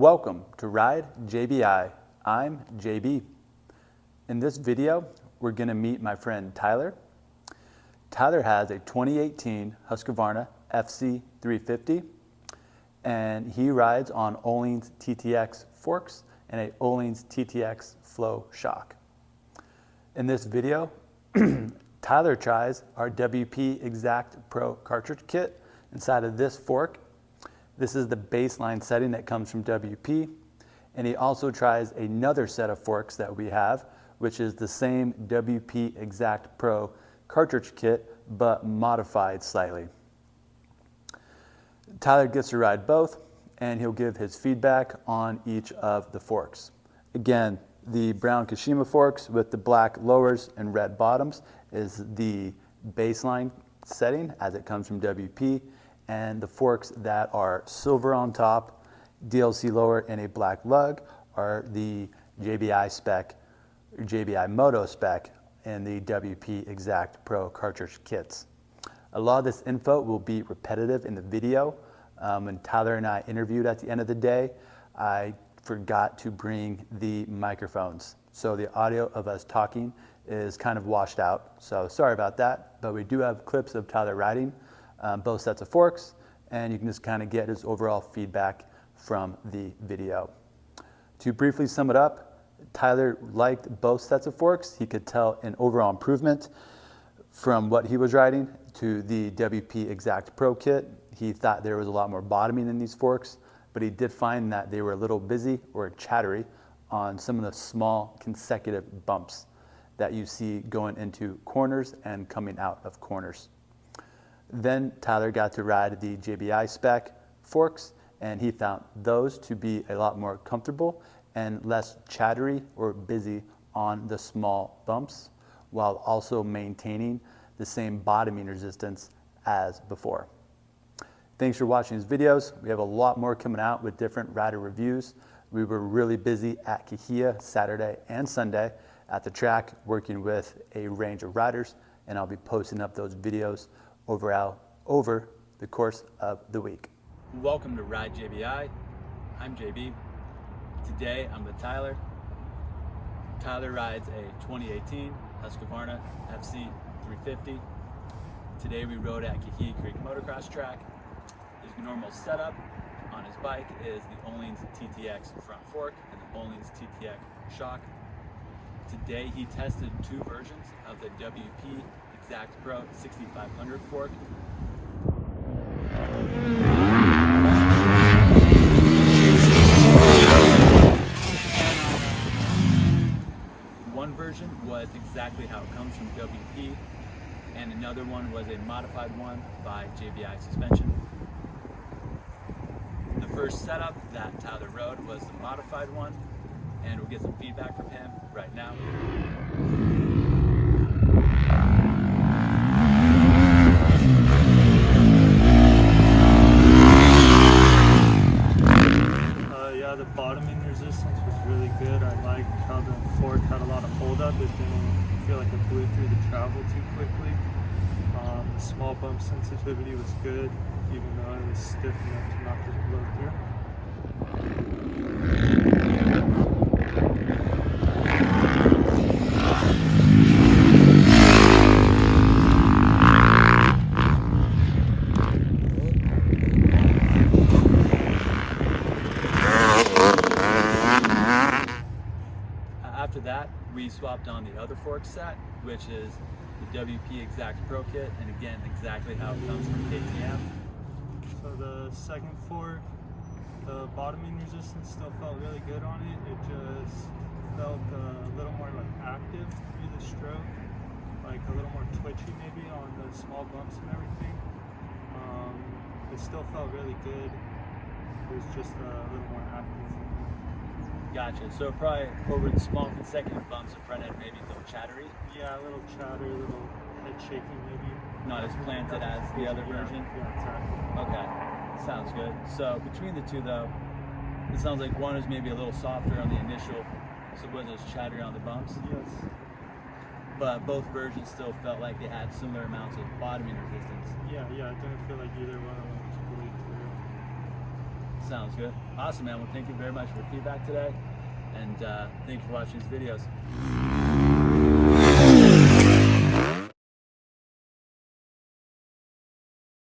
Welcome to Ride JBI. I'm JB. In this video, we're going to meet my friend Tyler. Tyler has a 2018 Husqvarna FC350, and he rides on Öhlins TTX forks and a Öhlins TTX Flow shock. In this video, Tyler tries our WP XACT Pro Cartridge Kit inside of this fork. This is the baseline setting that comes from WP, and he also tries another set of forks that we have, which is the same WP XACT Pro Cartridge Kit, but modified slightly. Tyler gets to ride both, and he'll give his feedback on each of the forks. Again, the brown Kashima forks with the black lowers and red bottoms is the baseline setting as it comes from WP, and the forks that are silver on top, DLC lower, and a black lug are the JBI spec, or JBI Moto spec, and the WP XACT Pro Cartridge Kits. A lot of this info will be repetitive in the video. When Tyler and I interviewed at the end of the day, I forgot to bring the microphones. So the audio of us talking is kind of washed out. So sorry about that, but we do have clips of Tyler riding both sets of forks, and you can just kind of get his overall feedback from the video. To briefly sum it up, Tyler liked both sets of forks. He could tell an overall improvement from what he was riding to the WP XACT Pro kit. He thought there was a lot more bottoming in these forks, but he did find that they were a little busy or chattery on some of the small consecutive bumps that you see going into corners and coming out of corners. Then Tyler got to ride the JBI spec forks, and he found those to be a lot more comfortable and less chattery or busy on the small bumps, while also maintaining the same bottoming resistance as before. Thanks for watching these videos. We have a lot more coming out with different rider reviews. We were really busy at Cahuilla Saturday and Sunday at the track working with a range of riders, and I'll be posting up those videos over the course of the week. Welcome to Ride JBI. I'm JB. Today I'm with Tyler. Tyler rides a 2018 Husqvarna FC350. Today we rode at Cahuilla Creek Motocross track. His normal setup on his bike is the Öhlins TTX front fork and the Öhlins TTX shock. Today he tested two versions of the WP XACT Pro 6500 fork. One version was exactly how it comes from WP, and another one was a modified one by JBI Suspension. The first setup that Tyler rode was the modified one, and we'll get some feedback from him right now. Yeah, the bottoming resistance was really good. I liked how the fork had a lot of hold up. It didn't feel like it blew through the travel too quickly. The small bump sensitivity was good, even though it was stiff enough to not just blow through. After that, we swapped on the other fork set, which is the WP XACT Pro kit, and again, exactly how it comes from KTM. So the second fork, the bottoming resistance still felt really good on it. It just felt a little more like active through the stroke, like a little more twitchy maybe on the small bumps and everything. It still felt really good. It was just a little more active. Gotcha. So probably over the small consecutive bumps, the front end maybe a little chattery. Yeah, a little chatter, a little head shaking maybe. Not as planted as the other version. Yeah, exactly. Okay, sounds good. So between the two though, it sounds like one is maybe a little softer on the initial, so it wasn't as chattery on the bumps. Yes. But both versions still felt like they had similar amounts of bottoming resistance. Yeah, it didn't feel like either one of them was bleed through. Sounds good. Awesome, man. Well, thank you very much for the feedback today, and thank you for watching these videos.